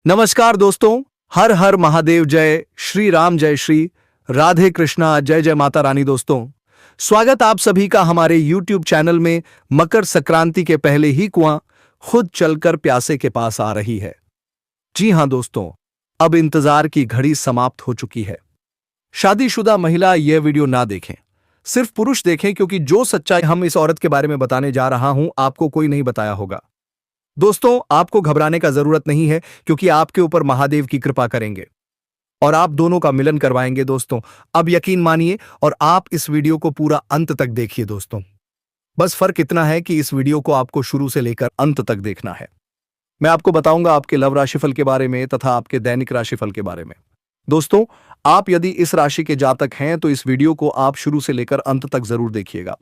नमस्कार दोस्तों। हर हर महादेव, जय श्री राम, जय श्री राधे कृष्णा, जय जय माता रानी। दोस्तों, स्वागत आप सभी का हमारे YouTube चैनल में। मकर संक्रांति के पहले ही कुआं खुद चलकर प्यासे के पास आ रही है। जी हां दोस्तों, अब इंतजार की घड़ी समाप्त हो चुकी है। शादीशुदा महिला यह वीडियो ना देखें, सिर्फ पुरुष देखें, क्योंकि जो सच्चाई हम इस औरत के बारे में बताने जा रहा हूं आपको कोई नहीं बताया होगा। दोस्तों, आपको घबराने का जरूरत नहीं है, क्योंकि आपके ऊपर महादेव की कृपा करेंगे और आप दोनों का मिलन करवाएंगे। दोस्तों, अब यकीन मानिए और आप इस वीडियो को पूरा अंत तक देखिए। दोस्तों, बस फर्क इतना है कि इस वीडियो को आपको शुरू से लेकर अंत तक देखना है। मैं आपको बताऊंगा आपके लव राशिफल के बारे में तथा आपके दैनिक राशिफल के बारे में। दोस्तों, आप यदि इस राशि के जातक हैं तो इस वीडियो को आप शुरू से लेकर अंत तक जरूर देखिएगा,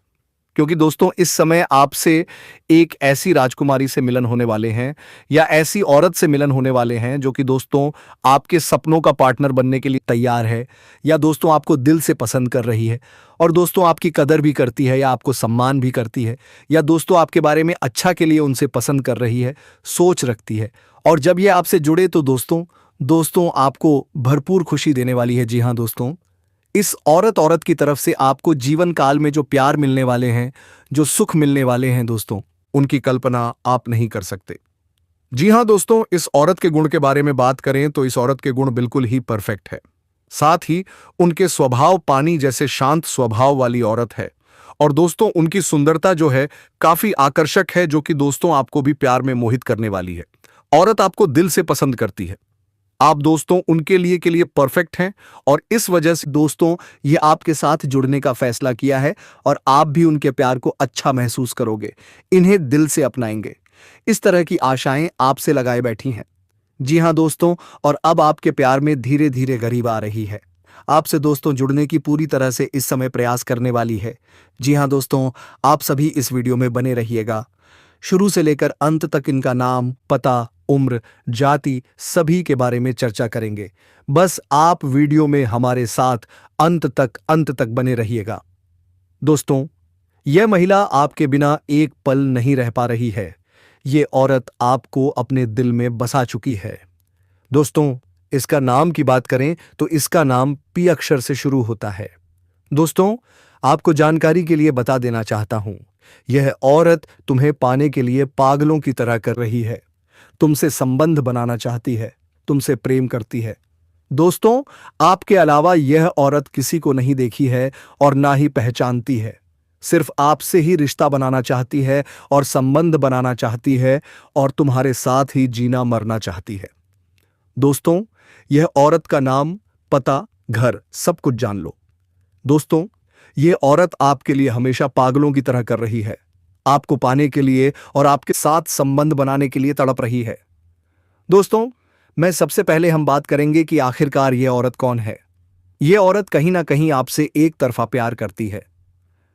क्योंकि दोस्तों इस समय आपसे एक ऐसी राजकुमारी से मिलन होने वाले हैं या ऐसी औरत से मिलन होने वाले हैं जो कि दोस्तों आपके सपनों का पार्टनर बनने के लिए तैयार है, या दोस्तों आपको दिल से पसंद कर रही है और दोस्तों आपकी कदर भी करती है या आपको सम्मान भी करती है, या दोस्तों आपके बारे में अच्छा के लिए उनसे पसंद कर रही है, सोच रखती है। और जब ये आपसे जुड़े तो दोस्तों आपको भरपूर खुशी देने वाली है। जी हाँ दोस्तों, इस औरत की तरफ से आपको जीवन काल में जो प्यार मिलने वाले हैं, जो सुख मिलने वाले हैं दोस्तों, उनकी कल्पना आप नहीं कर सकते। जी हां दोस्तों, इस औरत के गुण के बारे में बात करें तो इस औरत के गुण बिल्कुल ही परफेक्ट है। साथ ही उनके स्वभाव पानी जैसे शांत स्वभाव वाली औरत है। और दोस्तों उनकी सुंदरता जो है काफी आकर्षक है, जो कि दोस्तों आपको भी प्यार में मोहित करने वाली है। औरत आपको दिल से पसंद करती है। आप दोस्तों उनके लिए के लिए परफेक्ट हैं और इस वजह से दोस्तों ये आपके साथ जुड़ने का फैसला किया है और आप भी उनके प्यार को अच्छा महसूस करोगे, इन्हें दिल से अपनाएंगे। इस तरह की आशाएं आपसे लगाए बैठी हैं। जी हां दोस्तों, और अब आपके प्यार में धीरे धीरे गरीब आ रही है। आपसे दोस्तों जुड़ने की पूरी तरह से इस समय प्रयास करने वाली है। जी हां दोस्तों, आप सभी इस वीडियो में बने रहिएगा। शुरू से लेकर अंत तक इनका नाम, पता, उम्र, जाति सभी के बारे में चर्चा करेंगे। बस आप वीडियो में हमारे साथ अंत तक बने रहिएगा। दोस्तों, यह महिला आपके बिना एक पल नहीं रह पा रही है। ये औरत आपको अपने दिल में बसा चुकी है। दोस्तों, इसका नाम की बात करें तो इसका नाम पी अक्षर से शुरू होता है। दोस्तों, आपको जानकारी के लिए बता देना चाहता हूं, यह औरत तुम्हें पाने के लिए पागलों की तरह कर रही है। तुमसे संबंध बनाना चाहती है, तुमसे प्रेम करती है। दोस्तों, आपके अलावा यह औरत किसी को नहीं देखी है और ना ही पहचानती है। सिर्फ आपसे ही रिश्ता बनाना चाहती है और संबंध बनाना चाहती है और तुम्हारे साथ ही जीना मरना चाहती है। दोस्तों, यह औरत का नाम, पता, घर सब कुछ जान लो। दोस्तों, यह औरत आपके लिए हमेशा पागलों की तरह कर रही है, आपको पाने के लिए और आपके साथ संबंध बनाने के लिए तड़प रही है। दोस्तों, मैं सबसे पहले हम बात करेंगे कि आखिरकार यह औरत कौन है। यह औरत कहीं ना कहीं आपसे एक तरफा प्यार करती है।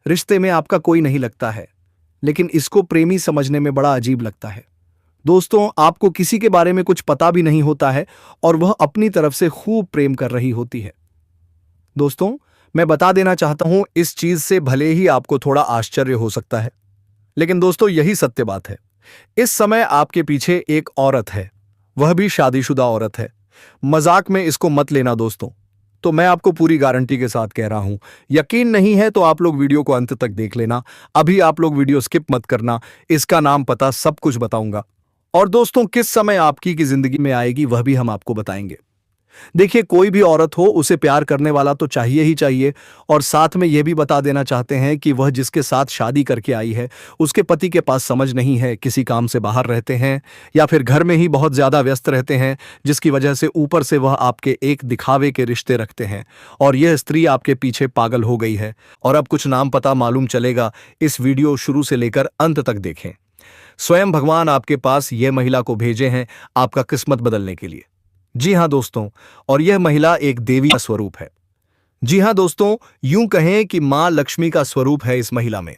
रिश्ते में आपका कोई नहीं लगता है, लेकिन इसको प्रेमी समझने में बड़ा अजीब लगता है। दोस्तों, आपको किसी के बारे में कुछ पता भी नहीं होता है और वह अपनी तरफ से खूब प्रेम कर रही होती है। दोस्तों, मैं बता देना चाहता हूं, इस चीज से भले ही आपको थोड़ा आश्चर्य हो सकता है, लेकिन दोस्तों यही सत्य बात है। इस समय आपके पीछे एक औरत है, वह भी शादीशुदा औरत है। मजाक में इसको मत लेना दोस्तों, तो मैं आपको पूरी गारंटी के साथ कह रहा हूं। यकीन नहीं है तो आप लोग वीडियो को अंत तक देख लेना। अभी आप लोग वीडियो स्किप मत करना, इसका नाम, पता सब कुछ बताऊंगा। और दोस्तों किस समय आपकी की जिंदगी में आएगी वह भी हम आपको बताएंगे। देखिए, कोई भी औरत हो उसे प्यार करने वाला तो चाहिए ही चाहिए, और साथ में यह भी बता देना चाहते हैं कि वह जिसके साथ शादी करके आई है उसके पति के पास समझ नहीं है, किसी काम से बाहर रहते हैं या फिर घर में ही बहुत ज्यादा व्यस्त रहते हैं, जिसकी वजह से ऊपर से वह आपके एक दिखावे के रिश्ते रखते हैं और यह स्त्री आपके पीछे पागल हो गई है। और अब कुछ नाम पता मालूम चलेगा, इस वीडियो शुरू से लेकर अंत तक देखें। स्वयं भगवान आपके पास यह महिला को भेजे हैं आपका किस्मत बदलने के लिए। जी हां दोस्तों, और यह महिला एक देवी का स्वरूप है। जी हां दोस्तों, यूं कहें कि मां लक्ष्मी का स्वरूप है इस महिला में।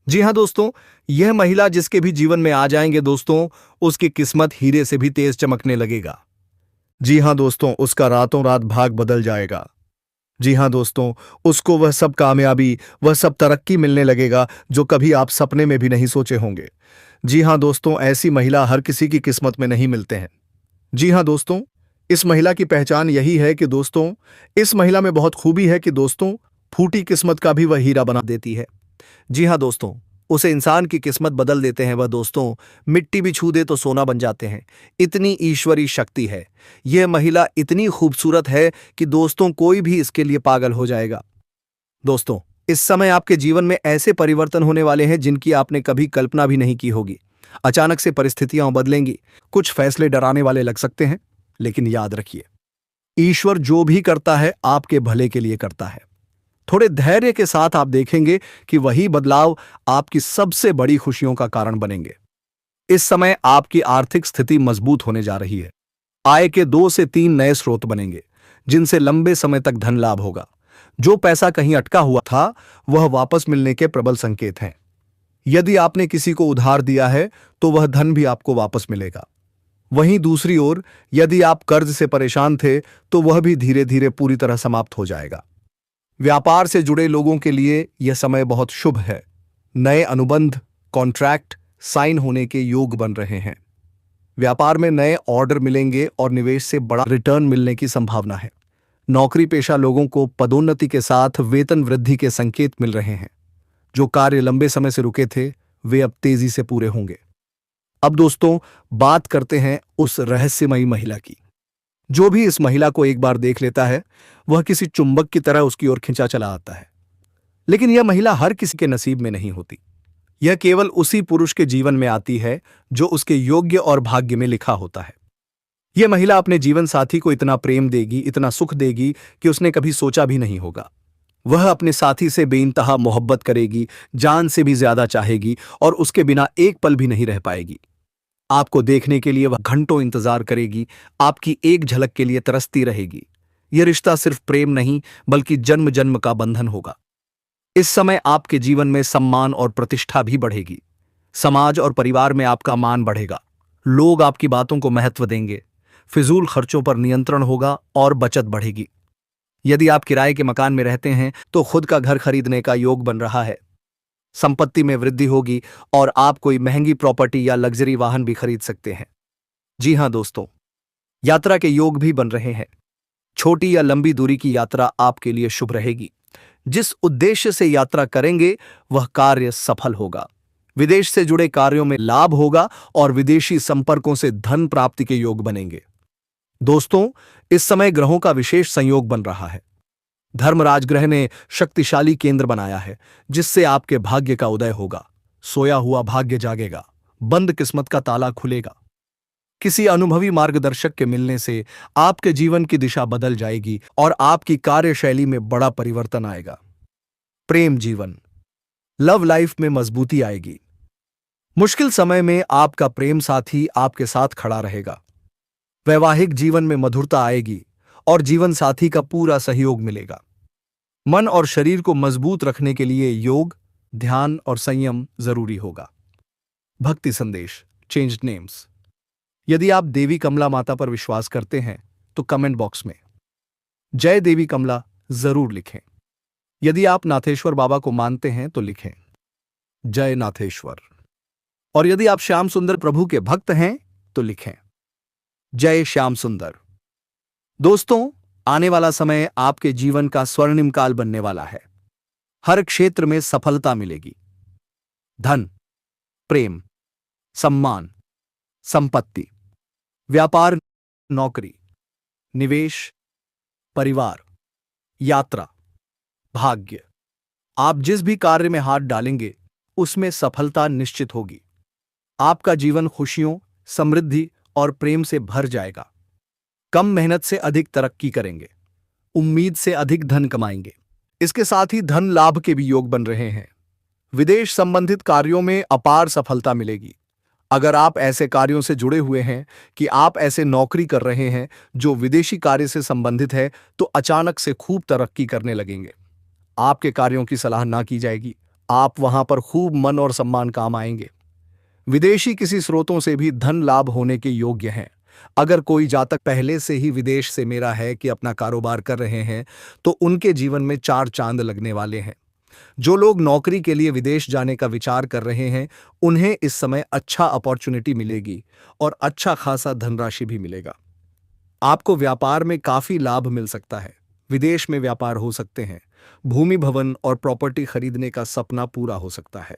जी हां दोस्तों, यह महिला जिसके भी जीवन में आ जाएंगे दोस्तों, उसकी किस्मत हीरे से भी तेज चमकने लगेगा। जी हां दोस्तों, उसका रातों रात भाग बदल जाएगा। जी हां दोस्तों, उसको वह सब कामयाबी, वह सब तरक्की मिलने लगेगा जो कभी आप सपने में भी नहीं सोचे होंगे। जी हां दोस्तों, ऐसी महिला हर किसी की किस्मत में नहीं मिलते हैं। जी हाँ दोस्तों, इस महिला की पहचान यही है कि दोस्तों, इस महिला में बहुत खूबी है कि दोस्तों, फूटी किस्मत का भी वह हीरा बना देती है। जी हाँ दोस्तों, उसे इंसान की किस्मत बदल देते हैं वह दोस्तों, मिट्टी भी छू दे तो सोना बन जाते हैं। इतनी ईश्वरी शक्ति है। यह महिला इतनी खूबसूरत है कि दोस्तों कोई भी इसके लिए पागल हो जाएगा। दोस्तों, इस समय आपके जीवन में ऐसे परिवर्तन होने वाले हैं जिनकी आपने कभी कल्पना भी नहीं की होगी। अचानक से परिस्थितियां बदलेंगी। कुछ फैसले डराने वाले लग सकते हैं, लेकिन याद रखिए, ईश्वर जो भी करता है आपके भले के लिए करता है। थोड़े धैर्य के साथ आप देखेंगे कि वही बदलाव आपकी सबसे बड़ी खुशियों का कारण बनेंगे। इस समय आपकी आर्थिक स्थिति मजबूत होने जा रही है। आय के 2 से 3 नए स्रोत बनेंगे, जिनसे लंबे समय तक धन लाभ होगा। जो पैसा कहीं अटका हुआ था, वह वापस मिलने के प्रबल संकेत हैं। यदि आपने किसी को उधार दिया है, तो वह धन भी आपको वापस मिलेगा। वहीं दूसरी ओर, यदि आप कर्ज से परेशान थे, तो वह भी धीरे धीरे पूरी तरह समाप्त हो जाएगा। व्यापार से जुड़े लोगों के लिए यह समय बहुत शुभ है। नए अनुबंध, कॉन्ट्रैक्ट साइन होने के योग बन रहे हैं। व्यापार में नए ऑर्डर मिलेंगे और निवेश से बड़ा रिटर्न मिलने की संभावना है। नौकरी पेशा लोगों को पदोन्नति के साथ वेतन वृद्धि के संकेत मिल रहे हैं। जो कार्य लंबे समय से रुके थे, वे अब तेजी से पूरे होंगे। अब दोस्तों, बात करते हैं उस रहस्यमयी महिला की। जो भी इस महिला को एक बार देख लेता है, वह किसी चुंबक की तरह उसकी ओर खिंचा चला आता है। लेकिन यह महिला हर किसी के नसीब में नहीं होती। यह केवल उसी पुरुष के जीवन में आती है जो उसके योग्य और भाग्य में लिखा होता है। यह महिला अपने जीवन साथी को इतना प्रेम देगी, इतना सुख देगी कि उसने कभी सोचा भी नहीं होगा। वह अपने साथी से बेइंतहा मोहब्बत करेगी, जान से भी ज्यादा चाहेगी और उसके बिना एक पल भी नहीं रह पाएगी। आपको देखने के लिए वह घंटों इंतजार करेगी, आपकी एक झलक के लिए तरसती रहेगी। यह रिश्ता सिर्फ प्रेम नहीं, बल्कि जन्म जन्म का बंधन होगा। इस समय आपके जीवन में सम्मान और प्रतिष्ठा भी बढ़ेगी। समाज और परिवार में आपका मान बढ़ेगा। लोग आपकी बातों को महत्व देंगे। फिजूल खर्चों पर नियंत्रण होगा और बचत बढ़ेगी। यदि आप किराए के मकान में रहते हैं, तो खुद का घर खरीदने का योग बन रहा है। संपत्ति में वृद्धि होगी और आप कोई महंगी प्रॉपर्टी या लग्जरी वाहन भी खरीद सकते हैं। जी हां दोस्तों, यात्रा के योग भी बन रहे हैं। छोटी या लंबी दूरी की यात्रा आपके लिए शुभ रहेगी। जिस उद्देश्य से यात्रा करेंगे, वह कार्य सफल होगा। विदेश से जुड़े कार्यों में लाभ होगा और विदेशी संपर्कों से धन प्राप्ति के योग बनेंगे। दोस्तों, इस समय ग्रहों का विशेष संयोग बन रहा है। धर्मराज ग्रह ने शक्तिशाली केंद्र बनाया है, जिससे आपके भाग्य का उदय होगा। सोया हुआ भाग्य जागेगा, बंद किस्मत का ताला खुलेगा। किसी अनुभवी मार्गदर्शक के मिलने से आपके जीवन की दिशा बदल जाएगी और आपकी कार्यशैली में बड़ा परिवर्तन आएगा। प्रेम जीवन, लव लाइफ में मजबूती आएगी। मुश्किल समय में आपका प्रेम साथी आपके साथ खड़ा रहेगा। वैवाहिक जीवन में मधुरता आएगी और जीवन साथी का पूरा सहयोग मिलेगा। मन और शरीर को मजबूत रखने के लिए योग, ध्यान और संयम जरूरी होगा। भक्ति संदेश, चेंज्ड नेम्स। यदि आप देवी कमला माता पर विश्वास करते हैं, तो कमेंट बॉक्स में जय देवी कमला जरूर लिखें। यदि आप नाथेश्वर बाबा को मानते हैं, तो लिखें जय नाथेश्वर। और यदि आप श्याम सुंदर प्रभु के भक्त हैं, तो लिखें जय श्याम सुंदर। दोस्तों, आने वाला समय आपके जीवन का स्वर्णिम काल बनने वाला है। हर क्षेत्र में सफलता मिलेगी। धन, प्रेम, सम्मान, संपत्ति, व्यापार, नौकरी, निवेश, परिवार, यात्रा, भाग्य। आप जिस भी कार्य में हाथ डालेंगे, उसमें सफलता निश्चित होगी। आपका जीवन खुशियों, समृद्धि और प्रेम से भर जाएगा। कम मेहनत से अधिक तरक्की करेंगे। उम्मीद से अधिक धन कमाएंगे। इसके साथ ही धन लाभ के भी योग बन रहे हैं। विदेश संबंधित कार्यों में अपार सफलता मिलेगी। अगर आप ऐसे कार्यों से जुड़े हुए हैं कि आप ऐसे नौकरी कर रहे हैं जो विदेशी कार्य से संबंधित है, तो अचानक से खूब तरक्की करने लगेंगे। आपके कार्यों की सलाह ना की जाएगी। आप वहां पर खूब मन और सम्मान काम आएंगे। विदेशी किसी स्रोतों से भी धन लाभ होने के योग्य हैं। अगर कोई जातक पहले से ही विदेश से मेरा है कि अपना कारोबार कर रहे हैं, तो उनके जीवन में 4 चांद लगने वाले हैं। जो लोग नौकरी के लिए विदेश जाने का विचार कर रहे हैं, उन्हें इस समय अच्छा अपॉर्चुनिटी मिलेगी और अच्छा खासा धनराशि भी मिलेगा। आपको व्यापार में काफी लाभ मिल सकता है। विदेश में व्यापार हो सकते हैं। भूमि भवन और प्रॉपर्टी खरीदने का सपना पूरा हो सकता है।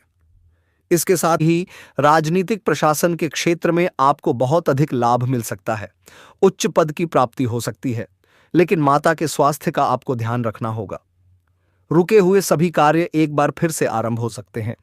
इसके साथ ही राजनीतिक प्रशासन के क्षेत्र में आपको बहुत अधिक लाभ मिल सकता है। उच्च पद की प्राप्ति हो सकती है, लेकिन माता के स्वास्थ्य का आपको ध्यान रखना होगा। रुके हुए सभी कार्य एक बार फिर से आरंभ हो सकते हैं।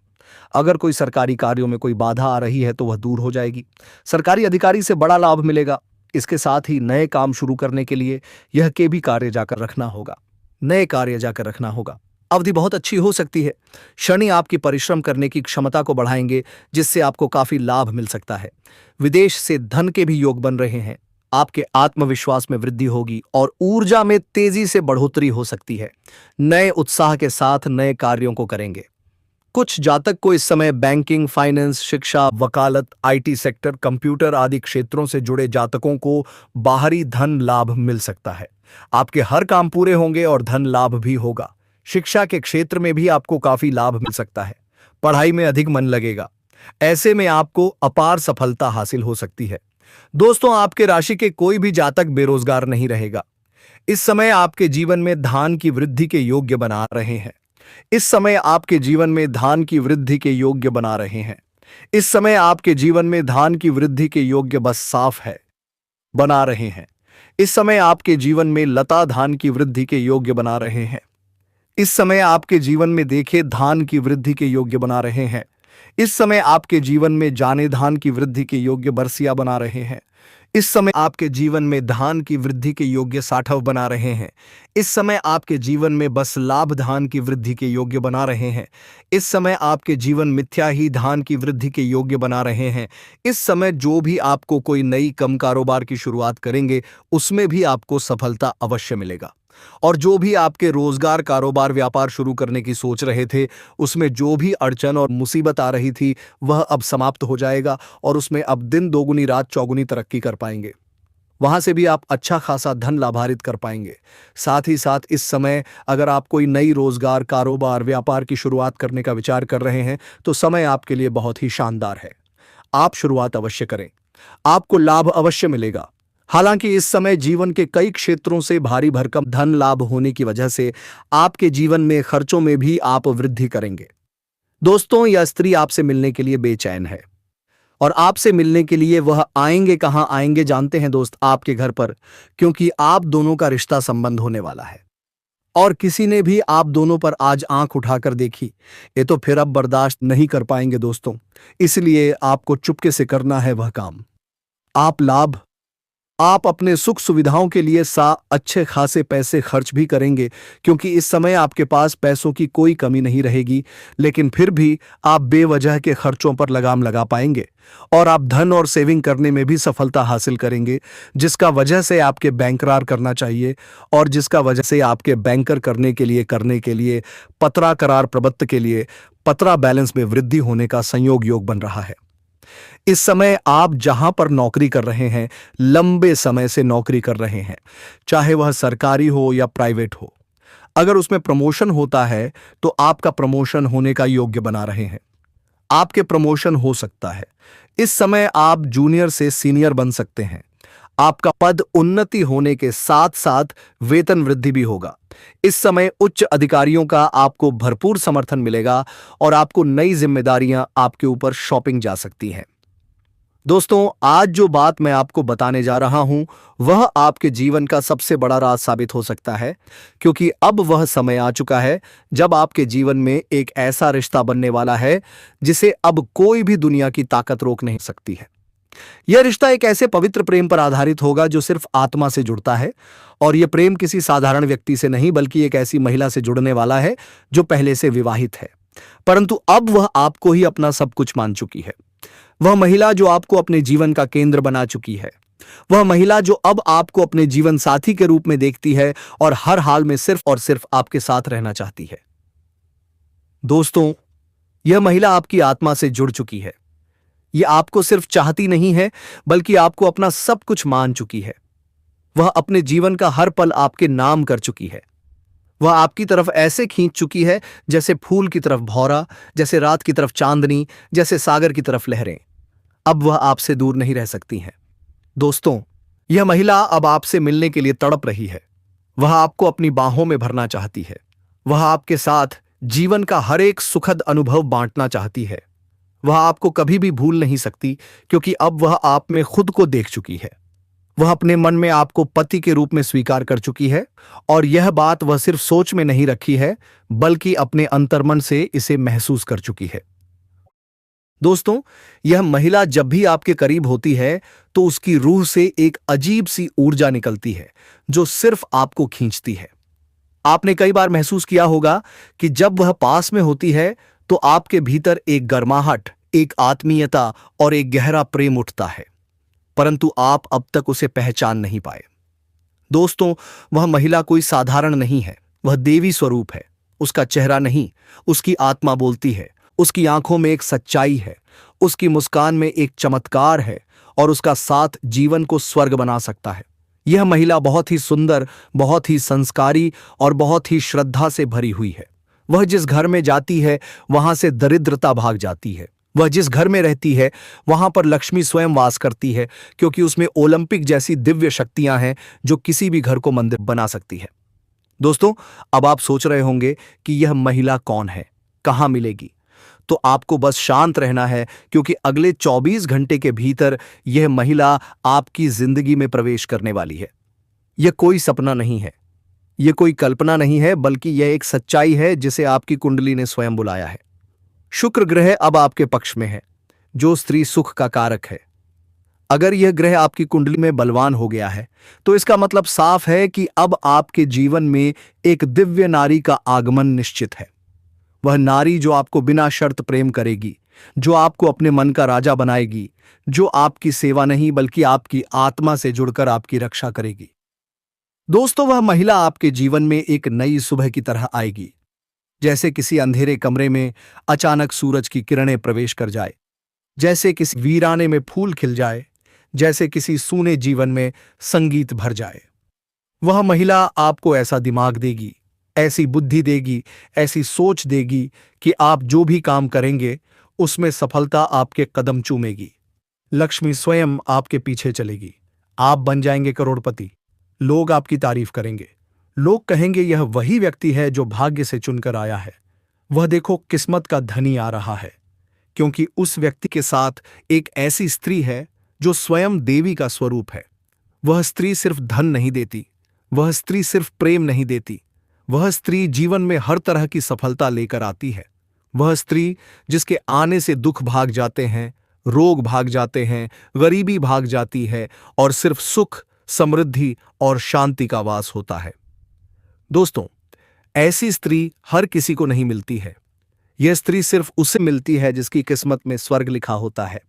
अगर कोई सरकारी कार्यों में कोई बाधा आ रही है तो वह दूर हो जाएगी। सरकारी अधिकारी से बड़ा लाभ मिलेगा। इसके साथ ही नए काम शुरू करने के लिए यह के भी कार्य जाकर रखना होगा। नए कार्य जाकर रखना होगा। अवधि बहुत अच्छी हो सकती है। शनि आपकी परिश्रम करने की क्षमता को बढ़ाएंगे, जिससे आपको काफी लाभ मिल सकता है। विदेश से धन के भी योग बन रहे हैं। आपके आत्मविश्वास में वृद्धि होगी और ऊर्जा में तेजी से बढ़ोतरी हो सकती है। नए उत्साह के साथ नए कार्यों को करेंगे। कुछ जातक को इस समय बैंकिंग, फाइनेंस, शिक्षा, वकालत, आईटी सेक्टर, कंप्यूटर आदि क्षेत्रों से जुड़े जातकों को बाहरी धन लाभ मिल सकता है। आपके हर काम पूरे होंगे और धन लाभ भी होगा। शिक्षा के क्षेत्र में भी आपको काफी लाभ मिल सकता है। पढ़ाई में अधिक मन लगेगा। ऐसे में आपको अपार सफलता हासिल हो सकती है। दोस्तों, आपके राशि के कोई भी जातक बेरोजगार नहीं रहेगा। इस समय आपके जीवन में धान की वृद्धि के योग्य बना रहे हैं। इस समय आपके जीवन में धान की वृद्धि के योग्य बना रहे हैं। इस समय आपके जीवन में धान की वृद्धि के योग्य बस साफ है, बना रहे हैं। इस समय आपके जीवन में लता धान की वृद्धि के योग्य बना रहे हैं। इस समय आपके जीवन में देखे धान की वृद्धि के योग्य बना रहे हैं। इस समय आपके जीवन में जाने धान की वृद्धि के योग्य बरसिया बना रहे हैं। इस समय आपके जीवन में धान की वृद्धि के योग्य साठव बना रहे हैं। इस समय आपके जीवन में बस लाभ धान की वृद्धि के योग्य बना रहे हैं। इस समय आपके जीवन मिथ्या ही धान की वृद्धि के योग्य बना रहे हैं। इस समय जो भी आपको कोई नई कम कारोबार की शुरुआत करेंगे, उसमें भी आपको सफलता अवश्य मिलेगा। और जो भी आपके रोजगार, कारोबार, व्यापार शुरू करने की सोच रहे थे, उसमें जो भी अड़चन और मुसीबत आ रही थी, वह अब समाप्त हो जाएगा और उसमें अब दिन दोगुनी रात चौगुनी तरक्की कर पाएंगे। वहां से भी आप अच्छा खासा धन लाभान्वित कर पाएंगे। साथ ही साथ इस समय अगर आप कोई नई रोजगार, कारोबार, व्यापार की शुरुआत करने का विचार कर रहे हैं, तो समय आपके लिए बहुत ही शानदार है। आप शुरुआत अवश्य करें। आपको लाभ अवश्य मिलेगा। हालांकि इस समय जीवन के कई क्षेत्रों से भारी भरकम धन लाभ होने की वजह से आपके जीवन में खर्चों में भी आप वृद्धि करेंगे। दोस्तों, यह स्त्री आपसे मिलने के लिए बेचैन है और आपसे मिलने के लिए वह आएंगे। कहां आएंगे जानते हैं दोस्त? आपके घर पर, क्योंकि आप दोनों का रिश्ता संबंध होने वाला है। और किसी ने भी आप दोनों पर आज आंख उठाकर देखी, ये तो फिर अब बर्दाश्त नहीं कर पाएंगे दोस्तों। इसलिए आपको चुपके से करना है वह काम। आप अपने सुख सुविधाओं के लिए अच्छे खासे पैसे खर्च भी करेंगे, क्योंकि इस समय आपके पास पैसों की कोई कमी नहीं रहेगी। लेकिन फिर भी आप बेवजह के खर्चों पर लगाम लगा पाएंगे और आप धन और सेविंग करने में भी सफलता हासिल करेंगे, जिसका वजह से आपके बैंकरार करना चाहिए और जिसका वजह से आपके बैंकर करने के लिए पत्रा करार प्रबत्त के लिए पत्रा बैलेंस में वृद्धि होने का संयोग योग बन रहा है। इस समय आप जहां पर नौकरी कर रहे हैं, लंबे समय से नौकरी कर रहे हैं, चाहे वह सरकारी हो या प्राइवेट हो, अगर उसमें प्रमोशन होता है तो आपका प्रमोशन होने का योग्य बना रहे हैं। आपके प्रमोशन हो सकता है। इस समय आप जूनियर से सीनियर बन सकते हैं। आपका पद उन्नति होने के साथ साथ वेतन वृद्धि भी होगा। इस समय उच्च अधिकारियों का आपको भरपूर समर्थन मिलेगा और आपको नई जिम्मेदारियां आपके ऊपर शॉपिंग जा सकती हैं। दोस्तों, आज जो बात मैं आपको बताने जा रहा हूं, वह आपके जीवन का सबसे बड़ा राज साबित हो सकता है, क्योंकि अब वह समय आ चुका है जब आपके जीवन में एक ऐसा रिश्ता बनने वाला है जिसे अब कोई भी दुनिया की ताकत रोक नहीं सकती है। यह रिश्ता एक ऐसे पवित्र प्रेम पर आधारित होगा जो सिर्फ आत्मा से जुड़ता है, और यह प्रेम किसी साधारण व्यक्ति से नहीं, बल्कि एक ऐसी महिला से जुड़ने वाला है जो पहले से विवाहित है, परंतु अब वह आपको ही अपना सब कुछ मान चुकी है। वह महिला जो आपको अपने जीवन का केंद्र बना चुकी है। वह महिला जो अब आपको अपने जीवन साथी के रूप में देखती है और हर हाल में सिर्फ और सिर्फ आपके साथ रहना चाहती है। दोस्तों, यह महिला आपकी आत्मा से जुड़ चुकी है। यह आपको सिर्फ चाहती नहीं है, बल्कि आपको अपना सब कुछ मान चुकी है। वह अपने जीवन का हर पल आपके नाम कर चुकी है। वह आपकी तरफ ऐसे खींच चुकी है जैसे फूल की तरफ भौरा, जैसे रात की तरफ चांदनी, जैसे सागर की तरफ लहरें। अब वह आपसे दूर नहीं रह सकती हैं। दोस्तों, यह महिला अब आपसे मिलने के लिए तड़प रही है। वह आपको अपनी बाहों में भरना चाहती है। वह आपके साथ जीवन का हर एक सुखद अनुभव बांटना चाहती है। वह आपको कभी भी भूल नहीं सकती, क्योंकि अब वह आप में खुद को देख चुकी है। वह अपने मन में आपको पति के रूप में स्वीकार कर चुकी है, और यह बात वह सिर्फ सोच में नहीं रखी है, बल्कि अपने अंतर्मन से इसे महसूस कर चुकी है। दोस्तों, यह महिला जब भी आपके करीब होती है तो उसकी रूह से एक अजीब सी ऊर्जा निकलती है जो सिर्फ आपको खींचती है। आपने कई बार महसूस किया होगा कि जब वह पास में होती है तो आपके भीतर एक गर्माहट, एक आत्मीयता और एक गहरा प्रेम उठता है, परंतु आप अब तक उसे पहचान नहीं पाए। दोस्तों, वह महिला कोई साधारण नहीं है, वह देवी स्वरूप है। उसका चेहरा नहीं, उसकी आत्मा बोलती है। उसकी आंखों में एक सच्चाई है, उसकी मुस्कान में एक चमत्कार है, और उसका साथ जीवन को स्वर्ग बना सकता है। यह महिला बहुत ही सुंदर, बहुत ही संस्कारी और बहुत ही श्रद्धा से भरी हुई है। वह जिस घर में जाती है वहां से दरिद्रता भाग जाती है। वह जिस घर में रहती है वहां पर लक्ष्मी स्वयं वास करती है, क्योंकि उसमें ओलंपिक जैसी दिव्य शक्तियां हैं जो किसी भी घर को मंदिर बना सकती है। दोस्तों, अब आप सोच रहे होंगे कि यह महिला कौन है, कहां मिलेगी? तो आपको बस शांत रहना है, क्योंकि अगले 24 घंटे के भीतर यह महिला आपकी जिंदगी में प्रवेश करने वाली है। यह कोई सपना नहीं है, यह कोई कल्पना नहीं है, बल्कि यह एक सच्चाई है जिसे आपकी कुंडली ने स्वयं बुलाया है। शुक्र ग्रह अब आपके पक्ष में है, जो स्त्री सुख का कारक है। अगर यह ग्रह आपकी कुंडली में बलवान हो गया है तो इसका मतलब साफ है कि अब आपके जीवन में एक दिव्य नारी का आगमन निश्चित है। वह नारी जो आपको बिना शर्त प्रेम करेगी, जो आपको अपने मन का राजा बनाएगी, जो आपकी सेवा नहीं बल्कि आपकी आत्मा से जुड़कर आपकी रक्षा करेगी। दोस्तों, वह महिला आपके जीवन में एक नई सुबह की तरह आएगी, जैसे किसी अंधेरे कमरे में अचानक सूरज की किरणें प्रवेश कर जाए, जैसे किसी वीराने में फूल खिल जाए, जैसे किसी सूने जीवन में संगीत भर जाए। वह महिला आपको ऐसा दिमाग देगी, ऐसी बुद्धि देगी, ऐसी सोच देगी कि आप जो भी काम करेंगे उसमें सफलता आपके कदम चूमेगी। लक्ष्मी स्वयं आपके पीछे चलेगी। आप बन जाएंगे करोड़पति। लोग आपकी तारीफ करेंगे। लोग कहेंगे, यह वही व्यक्ति है जो भाग्य से चुनकर आया है। वह देखो, किस्मत का धनी आ रहा है, क्योंकि उस व्यक्ति के साथ एक ऐसी स्त्री है जो स्वयं देवी का स्वरूप है। वह स्त्री सिर्फ धन नहीं देती, वह स्त्री सिर्फ प्रेम नहीं देती, वह स्त्री जीवन में हर तरह की सफलता लेकर आती है। वह स्त्री जिसके आने से दुख भाग जाते हैं, रोग भाग जाते हैं, गरीबी भाग जाती है, और सिर्फ सुख, समृद्धि और शांति का वास होता है। दोस्तों, ऐसी स्त्री हर किसी को नहीं मिलती है। यह स्त्री सिर्फ उसे मिलती है जिसकी किस्मत में स्वर्ग लिखा होता है।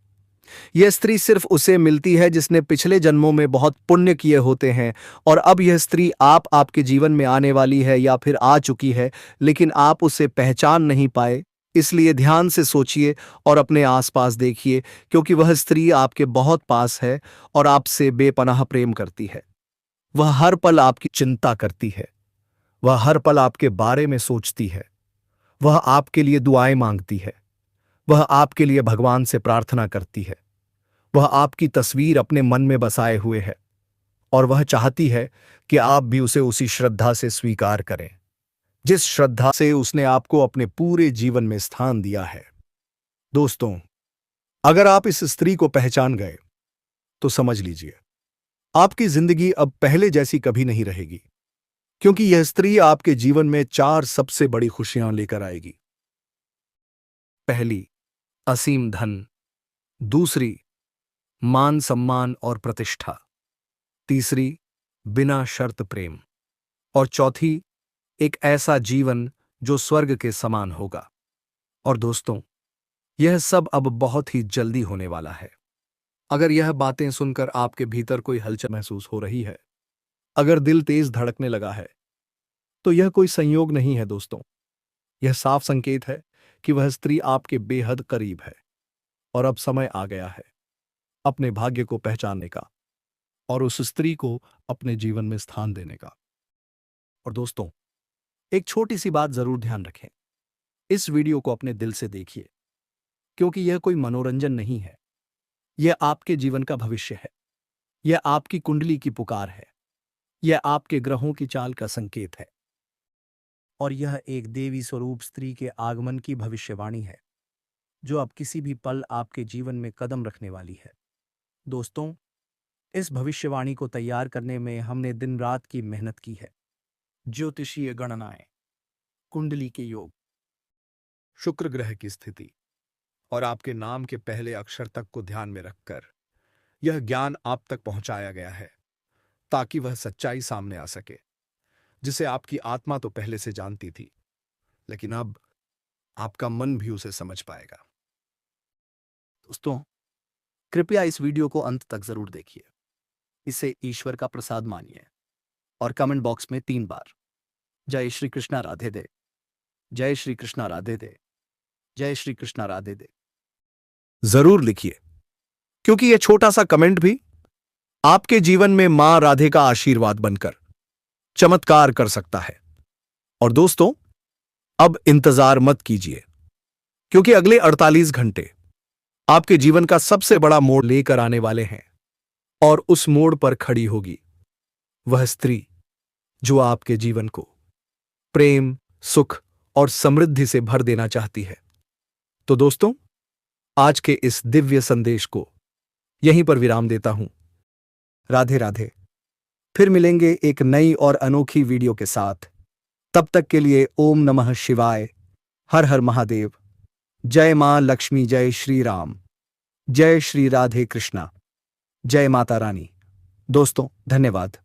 यह स्त्री सिर्फ उसे मिलती है जिसने पिछले जन्मों में बहुत पुण्य किए होते हैं, और अब यह स्त्री आपके जीवन में आने वाली है या फिर आ चुकी है, लेकिन आप उसे पहचान नहीं पाए। इसलिए ध्यान से सोचिए और अपने आसपास देखिए, क्योंकि वह स्त्री आपके बहुत पास है और आपसे बेपनाह प्रेम करती है। वह हर पल आपकी चिंता करती है, वह हर पल आपके बारे में सोचती है, वह आपके लिए दुआएं मांगती है, वह आपके लिए भगवान से प्रार्थना करती है। वह आपकी तस्वीर अपने मन में बसाए हुए है, और वह चाहती है कि आप भी उसे उसी श्रद्धा से स्वीकार करें, जिस श्रद्धा से उसने आपको अपने पूरे जीवन में स्थान दिया है। दोस्तों, अगर आप इस स्त्री को पहचान गए तो समझ लीजिए, आपकी जिंदगी अब पहले जैसी कभी नहीं रहेगी, क्योंकि यह स्त्री आपके जीवन में 4 सबसे बड़ी खुशियां लेकर आएगी। पहली, असीम धन। दूसरी, मान सम्मान और प्रतिष्ठा। तीसरी, बिना शर्त प्रेम। और चौथी, एक ऐसा जीवन जो स्वर्ग के समान होगा। और दोस्तों, यह सब अब बहुत ही जल्दी होने वाला है। अगर यह बातें सुनकर आपके भीतर कोई हलचल महसूस हो रही है, अगर दिल तेज धड़कने लगा है, तो यह कोई संयोग नहीं है दोस्तों। यह साफ संकेत है कि वह स्त्री आपके बेहद करीब है, और अब समय आ गया है अपने भाग्य को पहचानने का और उस स्त्री को अपने जीवन में स्थान देने का। और दोस्तों, एक छोटी सी बात जरूर ध्यान रखें, इस वीडियो को अपने दिल से देखिए, क्योंकि यह कोई मनोरंजन नहीं है, यह आपके जीवन का भविष्य है। यह आपकी कुंडली की पुकार है। यह आपके ग्रहों की चाल का संकेत है। और यह एक देवी स्वरूप स्त्री के आगमन की भविष्यवाणी है, जो अब किसी भी पल आपके जीवन में कदम रखने वाली है। दोस्तों, इस भविष्यवाणी को तैयार करने में हमने दिन रात की मेहनत की है। ज्योतिषीय गणनाएं, कुंडली के योग, शुक्र ग्रह की स्थिति और आपके नाम के पहले अक्षर तक को ध्यान में रखकर यह ज्ञान आप तक पहुंचाया गया है, ताकि वह सच्चाई सामने आ सके, जिसे आपकी आत्मा तो पहले से जानती थी, लेकिन अब आपका मन भी उसे समझ पाएगा। दोस्तों, कृपया इस वीडियो को अंत तक जरूर देखिए। इसे ईश्वर का प्रसाद मानिए और कमेंट बॉक्स में 3 बार जय श्री कृष्णा राधे दे, जय श्री कृष्णा राधे दे, जय श्री कृष्णा राधे दे जरूर लिखिए, क्योंकि यह छोटा सा कमेंट भी आपके जीवन में मां राधे का आशीर्वाद बनकर चमत्कार कर सकता है। और दोस्तों, अब इंतजार मत कीजिए, क्योंकि अगले 48 घंटे आपके जीवन का सबसे बड़ा मोड़ लेकर आने वाले हैं। और उस मोड़ पर खड़ी होगी वह स्त्री जो आपके जीवन को प्रेम, सुख और समृद्धि से भर देना चाहती है। तो दोस्तों, आज के इस दिव्य संदेश को यहीं पर विराम देता हूं। राधे राधे। फिर मिलेंगे एक नई और अनोखी वीडियो के साथ। तब तक के लिए ओम नमः शिवाय, हर हर महादेव, जय मां लक्ष्मी, जय श्री राम, जय श्री राधे कृष्णा, जय माता रानी। दोस्तों, धन्यवाद।